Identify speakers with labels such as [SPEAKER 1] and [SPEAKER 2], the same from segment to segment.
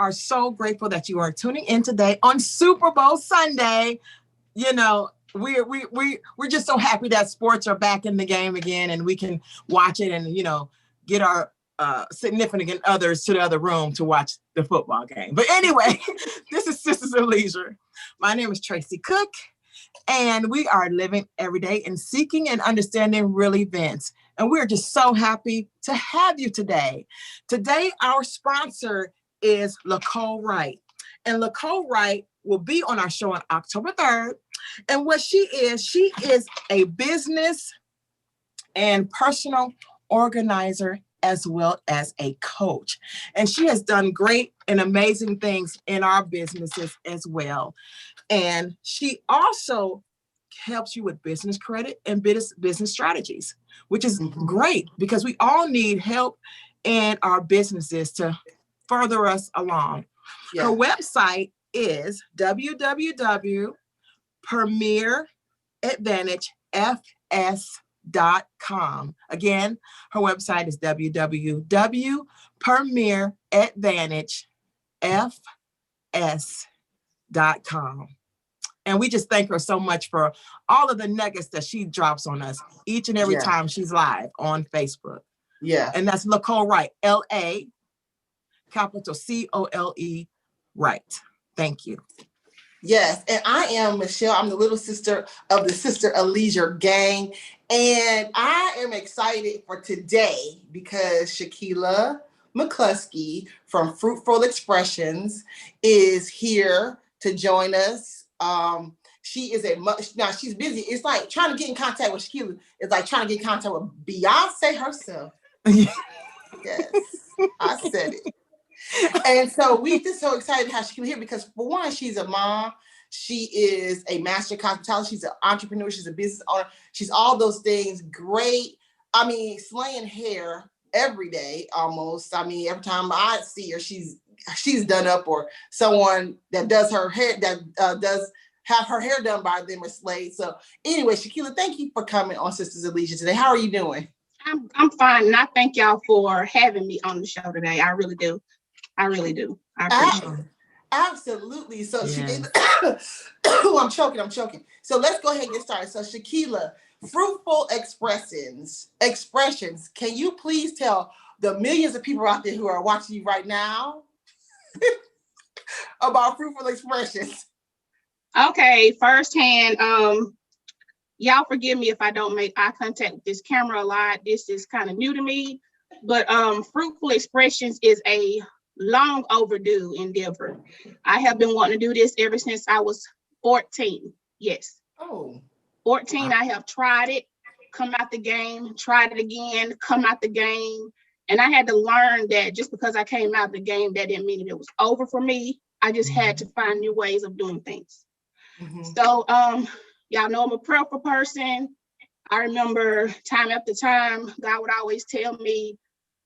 [SPEAKER 1] are so grateful that you are tuning in today on Super Bowl Sunday. You know, we're just so happy that sports are back in the game again, and we can watch it and get our significant others to the other room to watch the football game. But anyway, this is Sisters of Leisure. My name is Tracey Cook, and we are living every day and seeking and understanding real events. And we're just so happy to have you today. Today, our sponsor is LaCole Wright. And LaCole Wright will be on our show on October 3rd. And what she is a business and personal organizer as well as a coach. And she has done great and amazing things in our businesses as well. And she also helps you with business credit and business strategies, which is great because we all need help in our businesses to further us along. Yeah. Her website is www.premieradvantagefs.com. Again, her website is www.premieradvantagefs.com. And we just thank her so much for all of the nuggets that she drops on us each and every time she's live on Facebook. Yeah. And that's LaCole Wright, L-A, capital C-O-L-E, Wright. Thank you.
[SPEAKER 2] Yes, and I am Michele. I'm the little sister of the Sister of Leisure gang. And I am excited for today because Shaquila McCluskey from Fruitful Expressions is here to join us. She is now she's busy. It's like trying to get in contact with Shaquila. It's like trying to get in contact with Beyonce herself. Yes, I said it. And so we just so excited to have Shaquila here because for one, she's a mom. She is a master cosmetologist. She's an entrepreneur. She's a business owner. She's all those things. Great. I mean, slaying hair every day almost. I mean, every time I see her, she's done up, or someone that does her hair that does have her hair done by them is slayed. So anyway, Shaquila, thank you for coming on Sisters of Leisure today. How are you doing?
[SPEAKER 3] I'm fine, and I thank y'all for having me on the show today. I really do. I appreciate it.
[SPEAKER 2] Absolutely. So Shaquila, I'm choking. So let's go ahead and get started. So Shaquila, Fruitful Expressions. Can you please tell the millions of people out there who are watching you right now about Fruitful Expressions?
[SPEAKER 3] Okay, firsthand, y'all forgive me if I don't make eye contact with this camera a lot. This is kind of new to me, but Fruitful Expressions is a long overdue endeavor. I have been wanting to do this ever since I was 14. Yes. Oh. 14, I have tried it, come out the game, tried it again, come out the game. And I had to learn that just because I came out the game, that didn't mean it was over for me. I just had to find new ways of doing things. So y'all know I'm a prayerful person. I remember time after time, God would always tell me,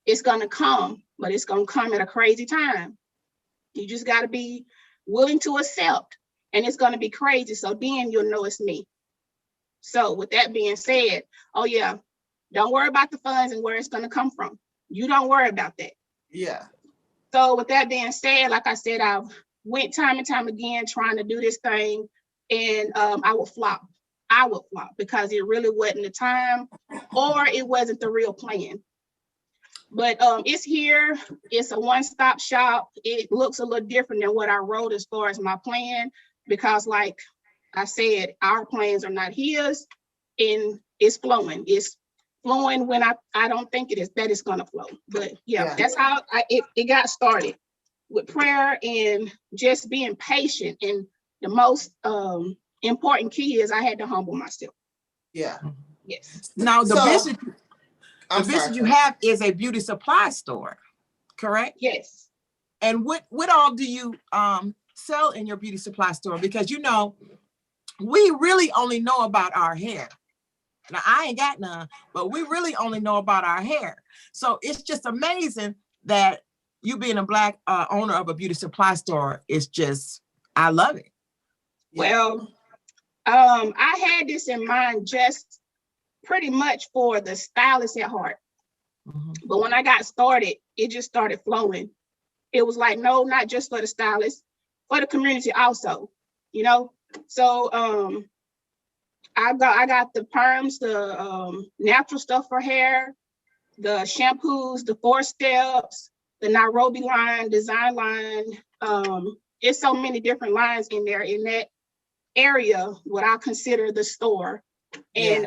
[SPEAKER 3] it's gonna come, but it's gonna come at a crazy time. You just gotta be willing to accept, and it's gonna be crazy. So then you'll know it's me. So with that being said, oh yeah, don't worry about the funds and where it's gonna come from. You don't worry about that.
[SPEAKER 2] Yeah.
[SPEAKER 3] So with that being said, like I said, I've went time and time again trying to do this thing, and I would flop because it really wasn't the time, or it wasn't the real plan. But it's here. It's a one-stop shop. It looks a little different than what I wrote as far as my plan, because like I said, our plans are not his, and it's flowing. It's flowing when I don't think it is, that it's gonna flow. But yeah. That's how it got started, with prayer and just being patient. And the most important key is I had to humble myself.
[SPEAKER 2] Yeah.
[SPEAKER 3] Yes.
[SPEAKER 1] Now the business you have is a beauty supply store, correct?
[SPEAKER 3] Yes.
[SPEAKER 1] And what all do you sell in your beauty supply store? Because we really only know about our hair. Now I ain't got none, but we really only know about our hair. So it's just amazing that you being a Black owner of a beauty supply store is just, I love it.
[SPEAKER 3] Well, I had this in mind just pretty much for the stylist at heart. But when I got started, it just started flowing. it was like, no, not just for the stylists, for the community also, you know? So I got the perms, the natural stuff for hair, the shampoos, the 4 steps, the Nairobi line, design line. It's so many different lines in there in that area, what I consider the store. And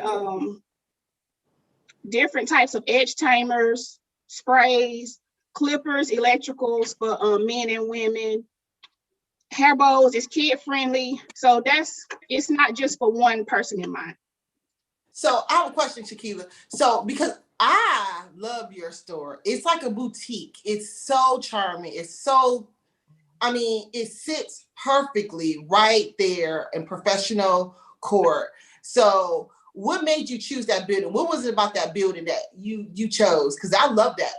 [SPEAKER 3] different types of edge tamers, sprays, clippers, electricals for men and women. Hair bows is kid friendly. So it's not just for one person in mind.
[SPEAKER 2] So I have a question, Shaquila. So because I love your store, it's like a boutique. It's so charming. It's so, I mean, it sits perfectly right there in professional court. So what made you choose that building? What was it about that building that you chose? Because I love that.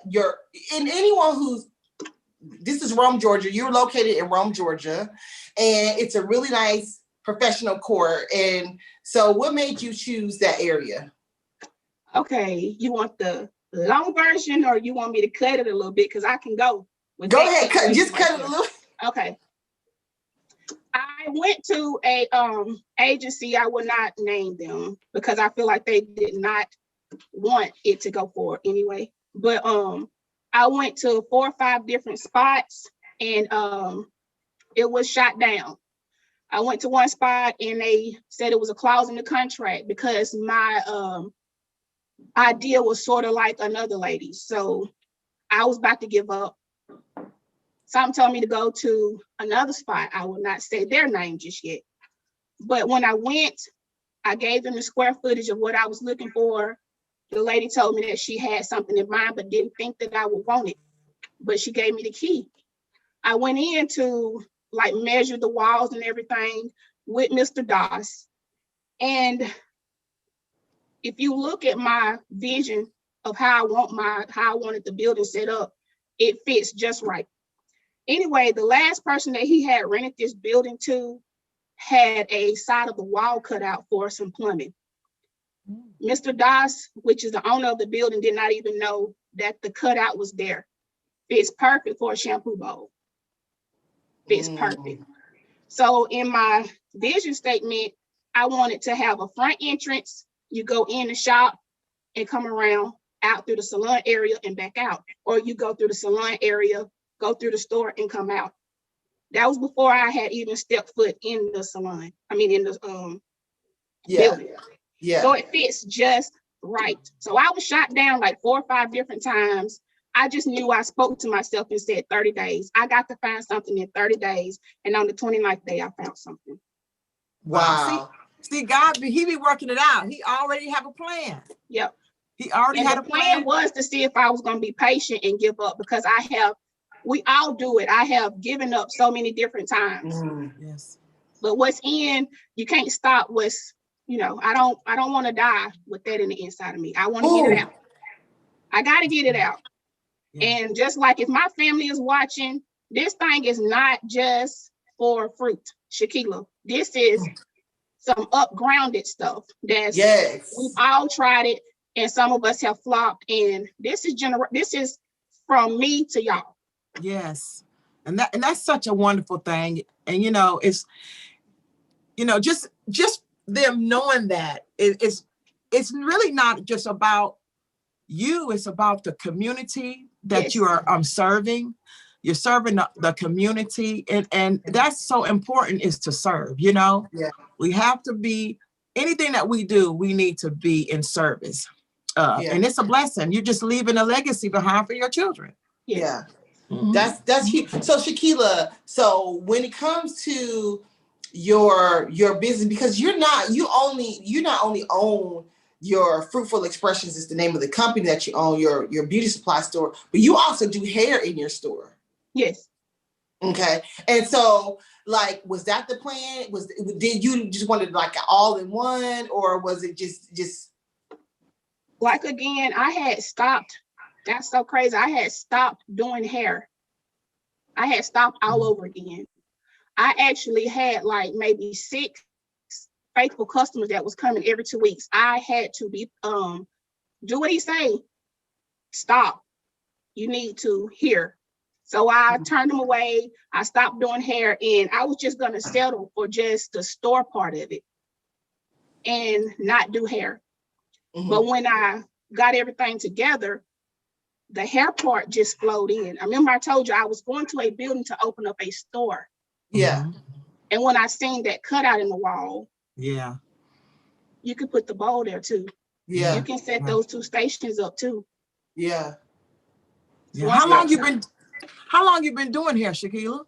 [SPEAKER 2] This is Rome, Georgia. You're located in Rome, Georgia, and it's a really nice professional court. And so what made you choose that area?
[SPEAKER 3] Okay, you want the long version or you want me to cut it a little bit? Because I can go.
[SPEAKER 2] Go ahead, cut it a little.
[SPEAKER 3] Okay. I went to a agency, I will not name them because I feel like they did not want it to go forward anyway. But I went to 4 or 5 different spots and it was shot down. I went to one spot and they said it was a clause in the contract because my idea was sort of like another lady. So I was about to give up. Some told me to go to another spot. I will not say their name just yet. But when I went, I gave them the square footage of what I was looking for. The lady told me that she had something in mind, but didn't think that I would want it. But she gave me the key. I went in to like measure the walls and everything with Mr. Doss. And if you look at my vision of how I wanted the building set up, it fits just right. Anyway, the last person that he had rented this building to had a side of the wall cut out for some plumbing. Mr. Doss, which is the owner of the building, did not even know that the cutout was there. Fits perfect for a shampoo bowl. Fits perfect. So in my vision statement, I wanted to have a front entrance. You go in the shop and come around out through the salon area and back out. Or you go through the salon area, go through the store and come out. That was before I had even stepped foot in the salon. I mean, in the building. Yeah. So it fits just right. So I was shot down like 4 or 5 different times. I just knew I spoke to myself and said 30 days. I got to find something in 30 days. And on the 29th day, I found something.
[SPEAKER 2] Wow.
[SPEAKER 1] See, God, he be working it out. He already have a plan.
[SPEAKER 3] Yep.
[SPEAKER 1] He already had a plan.
[SPEAKER 3] Was to see if I was going to be patient and give up because we all do it. I have given up so many different times.
[SPEAKER 1] Yes.
[SPEAKER 3] But what's in, you can't stop what's, I don't want to die with that in the inside of me. I want to get it out. I got to get it out. Yeah. And just like if my family is watching, this thing is not just for fruit, Shaquila. This is some up-grounded stuff that's we've all tried it and some of us have flopped. And this is from me to y'all.
[SPEAKER 1] Yes. And that's such a wonderful thing. And it's just them knowing that it's really not just about you, it's about the community that you are serving. You're serving the community, and that's so important, is to serve. We have to be, anything that we do, we need to be in service. And it's a blessing. You're just leaving a legacy behind for your children.
[SPEAKER 2] Yeah. That's huge. So Shaquila, so when it comes to your business, because you not only own your Fruitful Expressions is the name of the company that you own, your beauty supply store, but you also do hair in your store.
[SPEAKER 3] Yes.
[SPEAKER 2] Okay. And so, like, was that the plan? Did you just wanted like all in one, or was it just
[SPEAKER 3] like, again, I had stopped. That's so crazy. I had stopped doing hair. I had stopped all over again. I actually had like maybe 6 faithful customers that was coming every 2 weeks. I had to be do what he say. Stop. You need to hear. So I turned them away. I stopped doing hair, and I was just gonna settle for just the store part of it and not do hair. But when I got everything together, the hair part just flowed in. I remember I told you I was going to a building to open up a store.
[SPEAKER 2] Yeah.
[SPEAKER 3] And when I seen that cutout in the wall,
[SPEAKER 1] Yeah.
[SPEAKER 3] you could put the bowl there too.
[SPEAKER 2] Yeah.
[SPEAKER 3] You can set those two stations up too.
[SPEAKER 2] Yeah.
[SPEAKER 3] So
[SPEAKER 1] How long you been doing hair, Shaquila?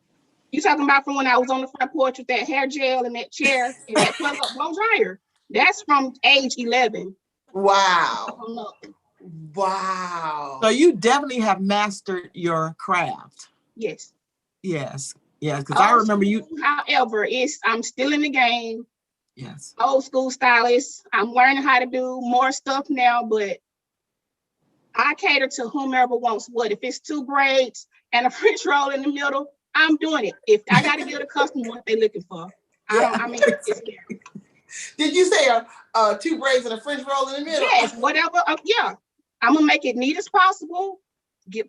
[SPEAKER 3] You talking about from when I was on the front porch with that hair gel and that chair and that plug up blow dryer? That's from age 11.
[SPEAKER 2] Wow. Wow.
[SPEAKER 1] So you definitely have mastered your craft.
[SPEAKER 3] Yes.
[SPEAKER 1] Yes. Yes. Because I remember you.
[SPEAKER 3] However, I'm still in the game.
[SPEAKER 1] Yes.
[SPEAKER 3] Old school stylist. I'm learning how to do more stuff now, but I cater to whomever wants what. If it's 2 braids and a French roll in the middle, I'm doing it. If I got to give the customer what they're looking for, it's there.
[SPEAKER 2] Did you say 2 braids and a French roll in the middle?
[SPEAKER 3] Yes, whatever. Yeah, I'm gonna make it neat as possible.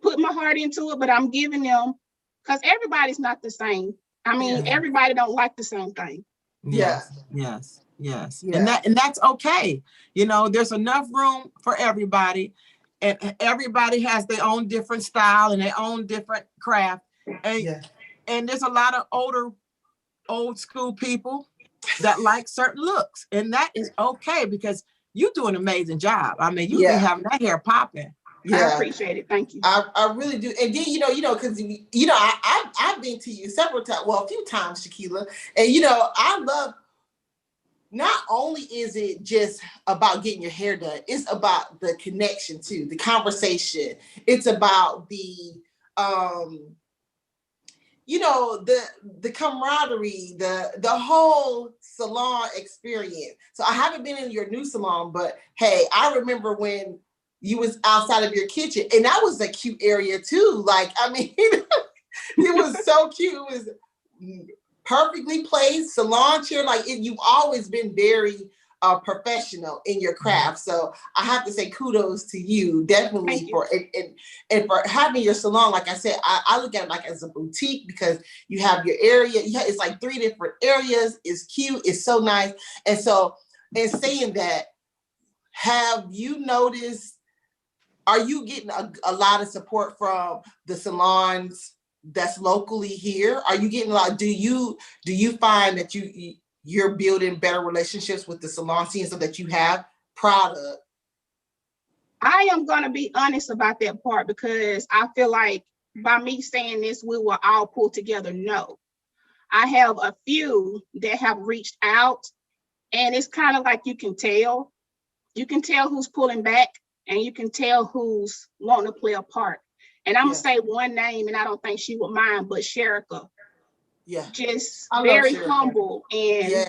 [SPEAKER 3] Put my heart into it, but I'm giving them, because everybody's not the same. Everybody don't like the same thing.
[SPEAKER 1] Yes. And that's okay. There's enough room for everybody, and everybody has their own different style and their own different craft. And there's a lot of old school people that like certain looks, and that is okay, because you do an amazing job. You be having that hair popping.
[SPEAKER 3] I appreciate it. Thank you.
[SPEAKER 2] I really do. And then, because, I've been to you several times, well, a few times, Shaquila. And, I love, not only is it just about getting your hair done, it's about the connection too, the conversation. It's about the camaraderie, the whole salon experience. So I haven't been in your new salon, but hey, I remember when you was outside of your kitchen, and that was a cute area too. It was so cute. It was perfectly placed, salon chair. You've always been very professional in your craft. So I have to say kudos to you, definitely, for having your salon. Like I said, I look at it like as a boutique, because you have your area. It's like 3 different areas. It's cute. It's so nice. And so, in saying that, have you noticed, are you getting a lot of support from the salons that's locally here? Are you getting a lot? Do you find that you're building better relationships with the salon scene, so that you have product?
[SPEAKER 3] I am going to be honest about that part, because I feel like by me saying this, we will all pull together. No, I have a few that have reached out, and it's kind of like you can tell who's pulling back, and you can tell who's wanting to play a part. And I'm going to say one name, and I don't think she would mind, but Sherika.
[SPEAKER 2] Yeah.
[SPEAKER 3] Just very humble. And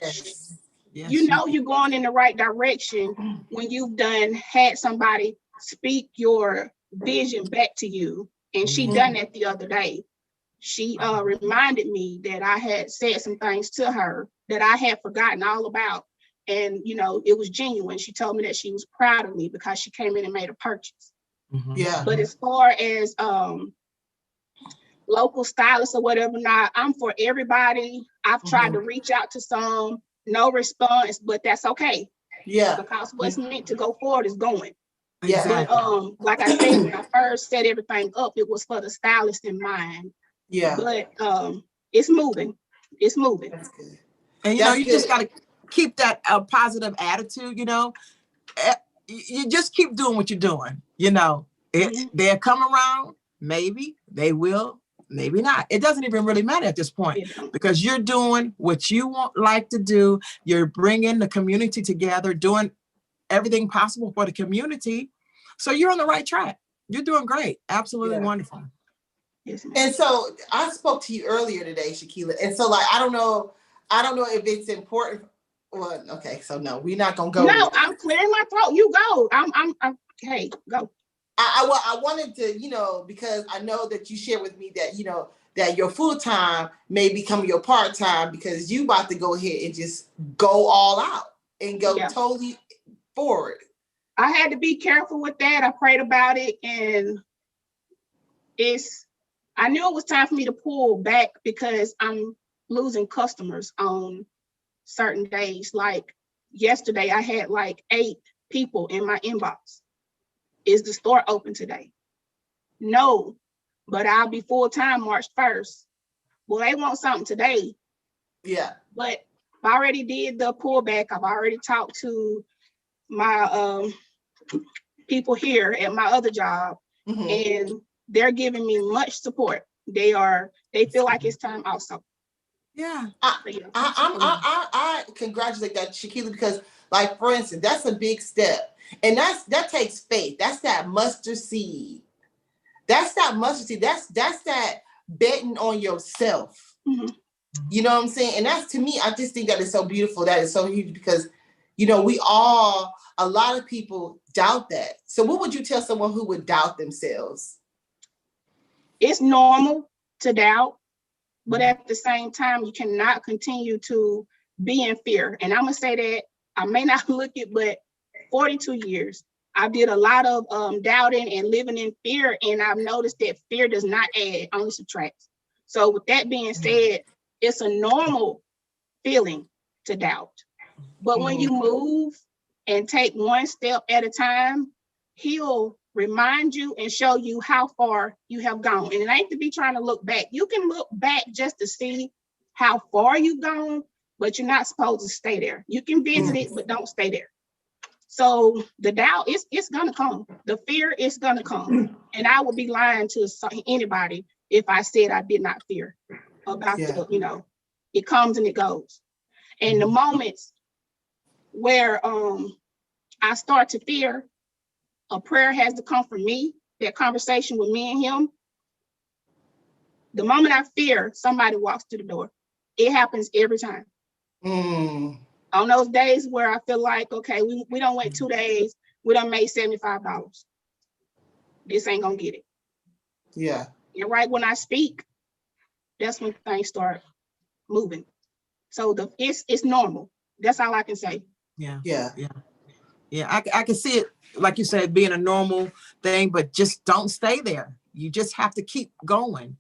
[SPEAKER 3] you're going in the right direction when you've had somebody speak your vision back to you. And she done that the other day. She reminded me that I had said some things to her that I had forgotten all about. And, it was genuine. She told me that she was proud of me because she came in and made a purchase.
[SPEAKER 2] Yeah.
[SPEAKER 3] But as far as local stylists or whatever, I'm for everybody. I've tried to reach out to some, no response, but that's okay.
[SPEAKER 2] Yeah.
[SPEAKER 3] Because what's meant to go forward is going.
[SPEAKER 2] Yeah.
[SPEAKER 3] But like I said, when I first set everything up, it was for the stylist in mind.
[SPEAKER 2] Yeah.
[SPEAKER 3] But it's moving. It's moving.
[SPEAKER 2] That's good.
[SPEAKER 1] And you just got to keep that positive attitude. You just keep doing what you're doing. They'll come around. Maybe they will. Maybe not. It doesn't even really matter at this point, because you're doing what you like to do. You're bringing the community together, doing everything possible for the community. So you're on the right track. You're doing great. Absolutely wonderful.
[SPEAKER 2] And so I spoke to you earlier today, Shaquila. And so I don't know if it's important. Well, okay, so no, we're not gonna go.
[SPEAKER 3] No, I'm clearing my throat. You go. I'm hey, go.
[SPEAKER 2] I wanted to, because I know that you shared with me that, that your full-time may become your part-time, because you about to go ahead and just go all out and go totally forward.
[SPEAKER 3] I had to be careful with that. I prayed about it, and I knew it was time for me to pull back because I'm losing customers on certain days. Like yesterday, I had like 8 people in my inbox. Is the store open today? No, but I'll be full time March 1st. Well, they want something today.
[SPEAKER 2] Yeah.
[SPEAKER 3] But I already did the pullback. I've already talked to my people here at my other job, and they're giving me much support. They feel like it's time also.
[SPEAKER 1] Yeah.
[SPEAKER 2] I congratulate that, Shaquila, because like, for instance, that's a big step. And that takes faith. That's that mustard seed. That's that mustard seed. That's that betting on yourself.
[SPEAKER 3] Mm-hmm.
[SPEAKER 2] You know what I'm saying? And that's, to me, I just think that is so beautiful. That is so huge because, you know, a lot of people doubt that. So what would you tell someone who would doubt themselves?
[SPEAKER 3] It's normal to doubt, but at the same time, you cannot continue to be in fear. And I'm gonna say that I may not look it, but 42 years, I did a lot of doubting and living in fear, and I've noticed that fear does not add, it only subtracts. So with that being said, it's a normal feeling to doubt. But when you move and take one step at a time, he'll remind you and show you how far you have gone. And it ain't to be trying to look back. You can look back just to see how far you've gone, but you're not supposed to stay there. You can visit it, but don't stay there. So the doubt, it's gonna come. The fear is gonna come. And I would be lying to anybody if I said I did not fear about it comes and it goes. And the moments where I start to fear, a prayer has to come from me, that conversation with me and him. The moment I fear, somebody walks through the door. It happens every time. On those days where I feel like, okay, we don't wait 2 days, we done made $75. This ain't gonna get it.
[SPEAKER 2] Yeah.
[SPEAKER 3] And right when I speak, that's when things start moving. So it's normal. That's all I can say.
[SPEAKER 1] Yeah. I can see it, like you said, being a normal thing, but just don't stay there. You just have to keep going.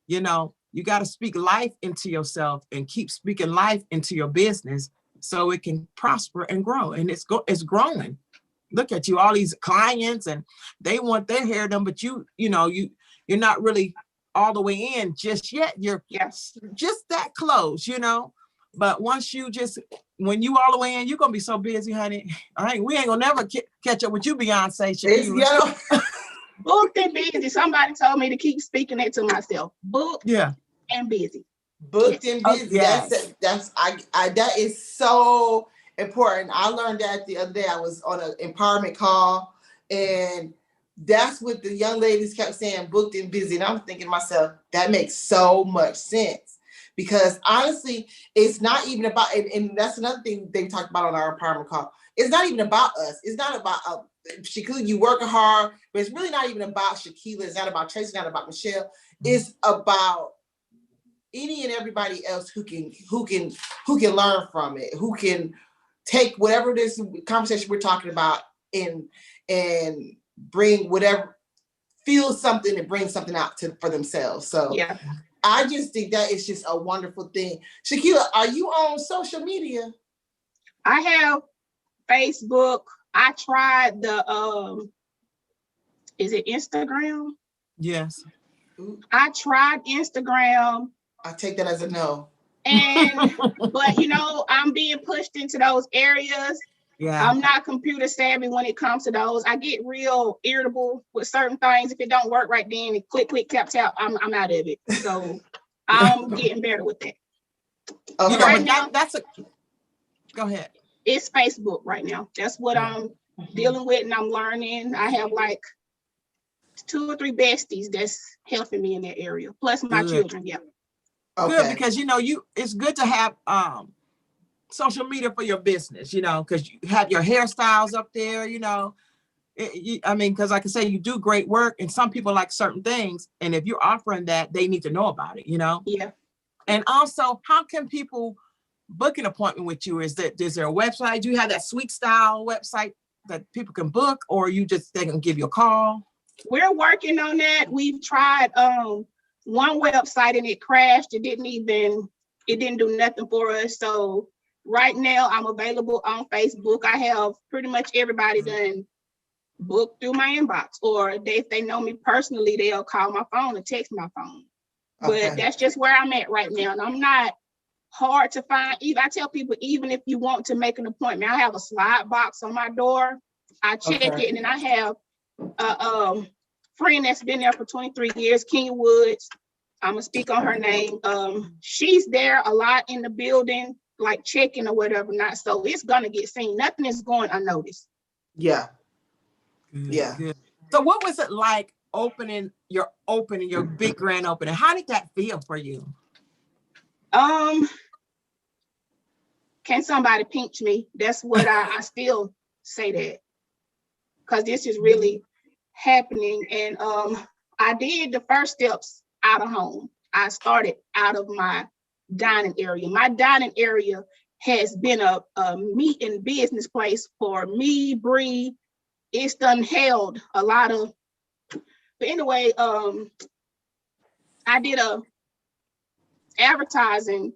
[SPEAKER 1] You know, you got to speak life into yourself and keep speaking life into your business so it can prosper and grow. And it's growing. Look at you, all these clients, and they want their hair done, but you're not really all the way in just yet. You're just that close, you know. But once when you all the way in, you're gonna be so busy, honey. We ain't gonna never catch up with you, Beyonce.
[SPEAKER 3] Booked and busy. Somebody told me to keep speaking it to myself. Booked and busy.
[SPEAKER 2] Booked and busy. Yes. That is so important. I learned that the other day. I was on an empowerment call, and that's what the young ladies kept saying, booked and busy. And I'm thinking to myself, that makes so much sense. Because honestly, it's not even about, and that's another thing they talked about on our empowerment call. It's not even about us. It's not about Shaquila, you working hard, but it's really not even about Shaquila. It's not about Tracey, it's not about Michele. It's about any and everybody else who can learn from it, who can take whatever this conversation we're talking about and bring whatever, feel something and bring something out for themselves. So
[SPEAKER 3] yeah.
[SPEAKER 2] I just think that is just a wonderful thing. Shaquila, are you on social media?
[SPEAKER 3] I have Facebook. I tried the is it Instagram?
[SPEAKER 1] Yes.
[SPEAKER 3] I tried Instagram.
[SPEAKER 2] I take that as a no.
[SPEAKER 3] But I'm being pushed into those areas.
[SPEAKER 1] Yeah.
[SPEAKER 3] I'm not computer savvy when it comes to those. I get real irritable with certain things. If it don't work right then, click, tap, tap, I'm out of it. So I'm getting better with that.
[SPEAKER 2] Okay.
[SPEAKER 3] Right now,
[SPEAKER 1] go ahead.
[SPEAKER 3] It's Facebook right now. That's what I'm dealing with, and I'm learning. I have like 2 or 3 besties that's helping me in that area, plus my children. Yeah.
[SPEAKER 2] Okay.
[SPEAKER 1] Good, because it's good to have social media for your business, because you have your hairstyles up there, because like I say, you do great work, and some people like certain things, and if you're offering that, they need to know about it,
[SPEAKER 3] Yeah.
[SPEAKER 1] And also, how can people book an appointment with you? Is there a website? Do you have that Sweet Style website that people can book, or they can give you a call?
[SPEAKER 3] We're working on that. We've tried one website and it crashed. It didn't do nothing for us. So right now I'm available on Facebook. I have pretty much everybody done booked through my inbox, or if they know me personally, they'll call my phone or text my phone.
[SPEAKER 2] Okay.
[SPEAKER 3] But that's just where I'm at right now. And I'm not hard to find. Even I tell people, even if you want to make an appointment, I have a slide box on my door. I check it, and then I have a friend that's been there for 23 years, Kenya Woods. I'm gonna speak on her name. She's there a lot in the building, like checking or whatever. Not so it's gonna get seen. Nothing is going unnoticed.
[SPEAKER 2] Yeah.
[SPEAKER 1] Good,
[SPEAKER 2] Yeah.
[SPEAKER 1] good. So what was it like opening your big grand opening? How did that feel for you?
[SPEAKER 3] Can somebody pinch me? That's what I still say that, because this is really happening. And I did the first steps out of home. I started out of my dining area. My dining area has been a meat and business place for me, Bree. It's done held a lot of, but anyway, I did a advertising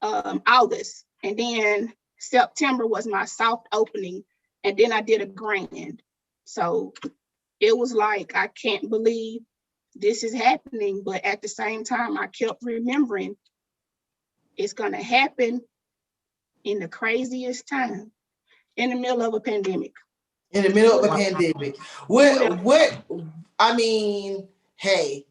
[SPEAKER 3] August, and then September was my soft opening, and then I did a grand. So it was like, I can't believe this is happening, but at the same time, I kept remembering it's gonna happen in the craziest time, in the middle of a pandemic.
[SPEAKER 2] In the middle of a pandemic. What, I mean, hey,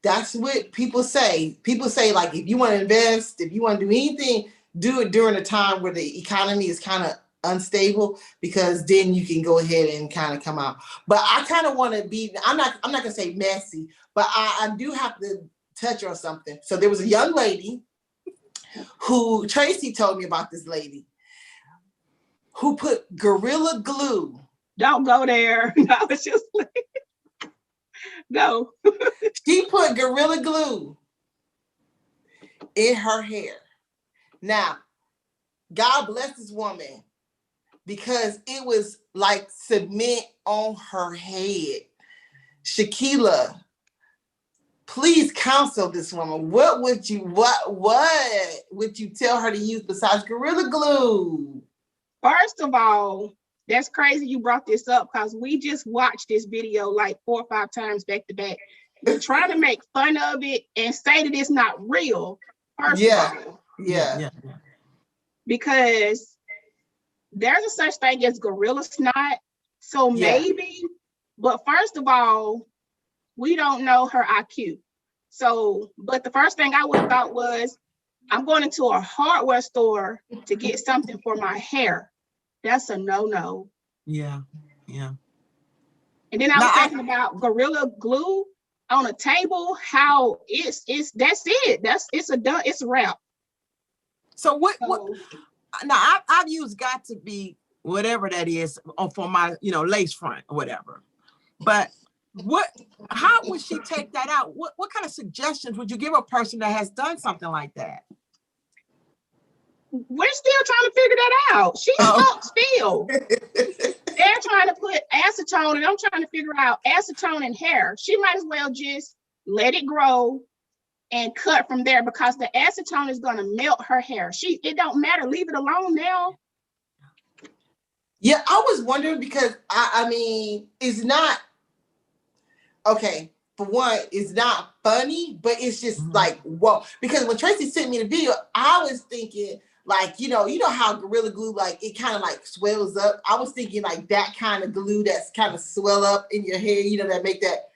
[SPEAKER 2] that's what people say. People say, like, if you want to invest, if you want to do anything, do it during a time where the economy is kind of unstable, because then you can go ahead and kind of come out. But I kind of want to be, I'm not gonna say messy, but I do have to touch on something. So there was a young lady who, Tracey told me about this lady, who put Gorilla Glue.
[SPEAKER 3] Don't go there. No, it's just like, no.
[SPEAKER 2] She put Gorilla Glue in her hair. Now, God bless this woman, because it was like cement on her head. Shakila, please counsel this woman. What would you tell her to use besides Gorilla Glue?
[SPEAKER 3] First of all, that's crazy you brought this up, because we just watched this video like 4 or 5 times back to back. They're trying to make fun of it and say that it's not real. First of all.
[SPEAKER 2] Yeah.
[SPEAKER 3] Because there's a such thing as gorilla snot. So maybe, but first of all, we don't know her IQ. So, but the first thing I would have thought was, I'm going into a hardware store to get something for my hair. That's a no-no.
[SPEAKER 1] Yeah.
[SPEAKER 3] And then I was thinking about Gorilla Glue on a table, how that's it. It's a wrap.
[SPEAKER 1] So what now I've used Got to Be whatever that is for my lace front or whatever. But how would she take that out? What kind of suggestions would you give a person that has done something like that?
[SPEAKER 3] We're still trying to figure that out. She's stuck still. They're trying to put acetone, and I'm trying to figure out acetone in hair. She might as well just let it grow and cut from there, because the acetone is going to melt her hair. It don't matter. Leave it alone now.
[SPEAKER 2] Yeah, I was wondering, because I mean, it's not okay. For one, it's not funny, but it's just like, whoa. Because when Tracey sent me the video, I was thinking, like, you know how Gorilla Glue, like, it kind of like swells up. I was thinking like that kind of glue that's kind of swell up in your hair, that make that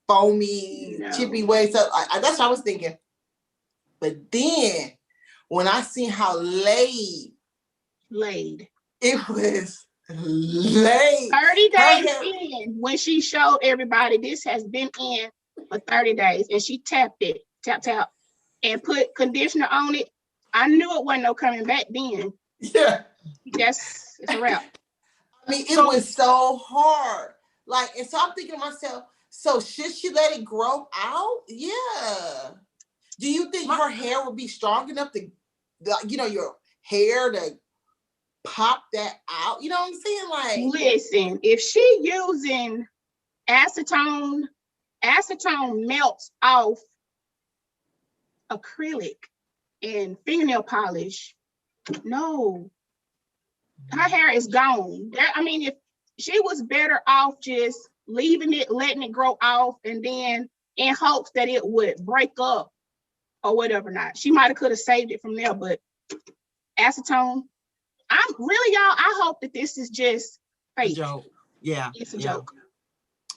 [SPEAKER 2] foamy, chippy way. So that's what I was thinking. But then when I seen how laid it was, laid
[SPEAKER 3] 30 days in, when she showed everybody this has been in for 30 days, and she tapped it, tap, and put conditioner on it. I knew it wasn't no coming back then.
[SPEAKER 2] Yeah.
[SPEAKER 3] It's a wrap.
[SPEAKER 2] I mean, it was so hard. Like, and so I'm thinking to myself, so should she let it grow out? Yeah. Do you think her hair would be strong enough to, your hair to pop that out? You know what I'm saying? Like,
[SPEAKER 3] listen, if she using acetone melts off acrylic and fingernail polish. No, her hair is gone. I mean, if she was better off just leaving it, letting it grow off, and then in hopes that it would break up or whatever not. She might have could have saved it from there, but acetone, I'm really, y'all, I hope that this is just fake.
[SPEAKER 1] A joke. Yeah.
[SPEAKER 3] It's a joke.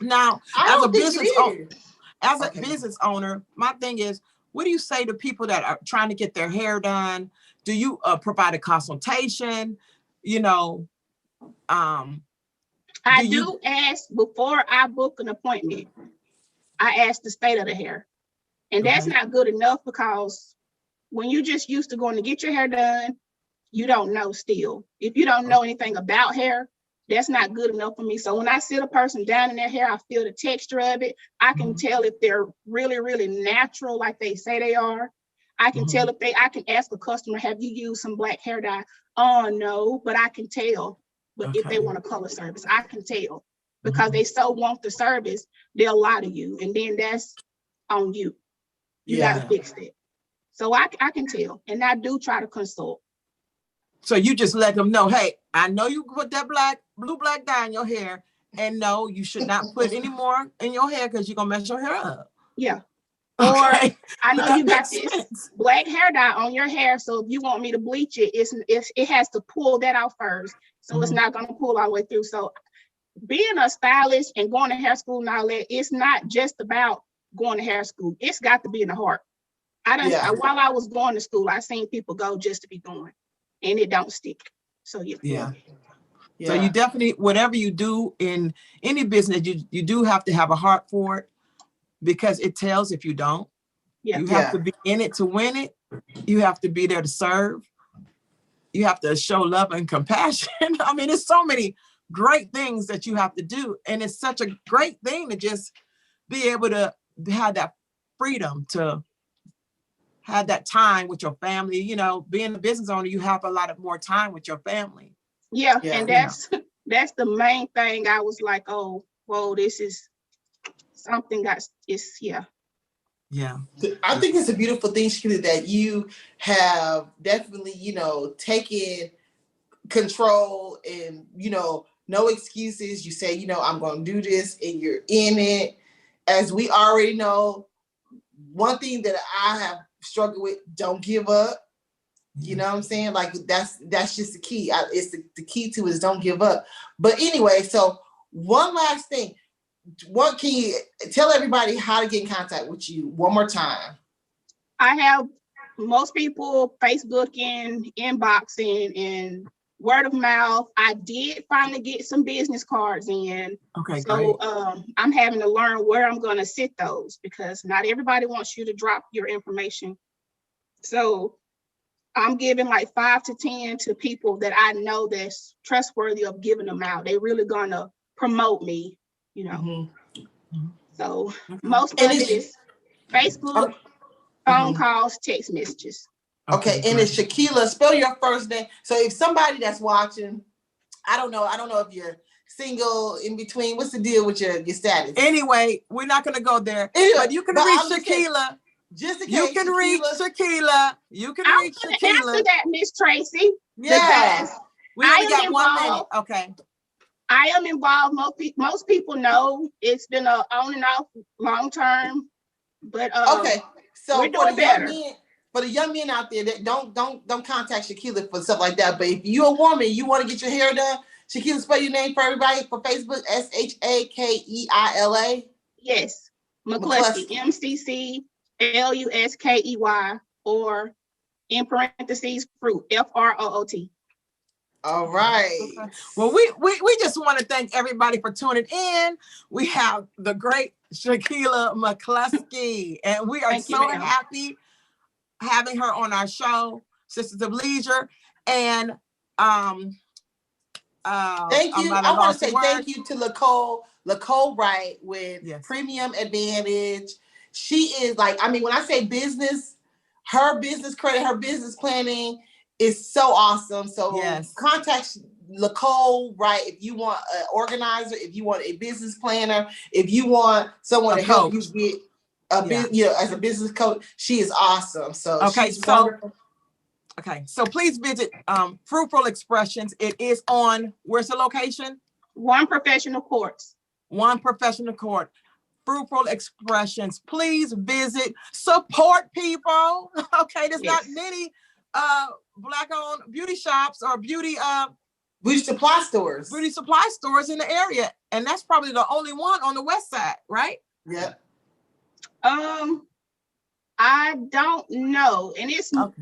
[SPEAKER 1] Now,
[SPEAKER 2] I
[SPEAKER 1] as a
[SPEAKER 2] don't think
[SPEAKER 1] business
[SPEAKER 2] it
[SPEAKER 1] owner,
[SPEAKER 2] is.
[SPEAKER 1] as a
[SPEAKER 2] Okay.
[SPEAKER 1] business owner, my thing is, what do you say to people that are trying to get their hair done? Do you provide a consultation? You know,
[SPEAKER 3] I do ask before I book an appointment. I ask the state of the hair, and that's not good enough, because when you just used to going to get your hair done, you don't know still. If you don't know anything about hair, that's not good enough for me. So when I sit a person down in their hair, I feel the texture of it. I can tell if they're really, really natural, like they say they are. I can tell if I can ask a customer, have you used some black hair dye? Oh, no, but I can tell. But if they want a color service, I can tell, because they so want the service, they'll lie to you. And then that's on you. You got to fix it. So I can tell. And I do try to consult.
[SPEAKER 1] So you just let them know, hey, I know you put that blue black dye in your hair, and no, you should not put any more in your hair because you're gonna mess your hair up.
[SPEAKER 3] Yeah. Or I know you got this black hair dye on your hair, so if you want me to bleach it, it has to pull that out first. So it's not gonna pull all the way through. So being a stylist and going to hair school and all that, it's not just about going to hair school. It's got to be in the heart. While I was going to school, I seen people go just to be going, and it don't stick. So
[SPEAKER 1] yeah. So you definitely, whatever you do in any business, you do have to have a heart for it, because it tells if you don't. You have to be in it to win it. You have to be there to serve. You have to show love and compassion. I mean, there's so many great things that you have to do. And it's such a great thing to just be able to have that freedom, to have that time with your family. You know, being a business owner, you have a lot of more time with your family.
[SPEAKER 3] Yeah, and that's the main thing. I was like, oh, whoa, this is something I
[SPEAKER 2] think it's a beautiful thing, Shakila, that you have definitely, taken control and, no excuses. You say, I'm going to do this, and you're in it. As we already know, one thing that I have struggled with, don't give up. You know what I'm saying? Like that's just the key. It's the key to is don't give up. But anyway, so one last thing. What can you tell everybody how to get in contact with you one more time?
[SPEAKER 3] I have most people Facebooking, inboxing, and word of mouth. I did finally get some business cards in.
[SPEAKER 1] Okay,
[SPEAKER 3] so
[SPEAKER 1] great.
[SPEAKER 3] I'm having to learn where I'm going to sit those, because not everybody wants you to drop your information. So I'm giving like 5 to 10 to people that I know that's trustworthy of giving them out. They really gonna promote me, So most of it is Facebook, phone calls, text messages.
[SPEAKER 2] Okay, and it's Shakila. Spell your first name. So if somebody that's watching, I don't know if you're single, in between. What's the deal with your status?
[SPEAKER 1] Anyway, we're not gonna go there. Anyway, but you can reach Shakila.
[SPEAKER 2] Just in case,
[SPEAKER 1] you can reach Shakila. You can reach Shakila.
[SPEAKER 3] Answer that, Miss Tracey.
[SPEAKER 2] Yeah.
[SPEAKER 1] We only got 1 minute. Okay.
[SPEAKER 3] I am involved. Most people know it's been a on and off long term, but
[SPEAKER 2] okay. So
[SPEAKER 3] we're doing better.
[SPEAKER 2] For the young men out there that don't contact Shakila for stuff like that. But if you're a woman, you want to get your hair done, Shakila, spell your name for everybody for Facebook. Shakeila.
[SPEAKER 3] Yes, McCluskey. MCCLUSKEY, or in parentheses fruit, FROOT.
[SPEAKER 2] All right.
[SPEAKER 1] Okay. Well, we just want to thank everybody for tuning in. We have the great Shakila McCluskey, and we are so happy having her on our show, Sisters of Leisure. And
[SPEAKER 2] thank you. I want to say thank you to Nicole Wright with Premium Advantage. She is like, I mean, when I say business, her business credit, her business planning is so awesome. So contact Nicole Wright if you want an organizer, if you want a business planner, if you want someone to help you get as a business coach. She is awesome. So
[SPEAKER 1] Okay,
[SPEAKER 2] she's wonderful.
[SPEAKER 1] Okay, so please visit Fruitful Expressions. It is on, where's the location?
[SPEAKER 3] One Professional Courts.
[SPEAKER 1] One Professional Court. Fruitful Expressions. Please visit, support people. Okay, there's not many Black-owned beauty shops or beauty
[SPEAKER 2] supply stores.
[SPEAKER 1] Beauty supply stores in the area. And that's probably the only one on the west side, right?
[SPEAKER 2] Yeah.
[SPEAKER 3] I don't know. And it's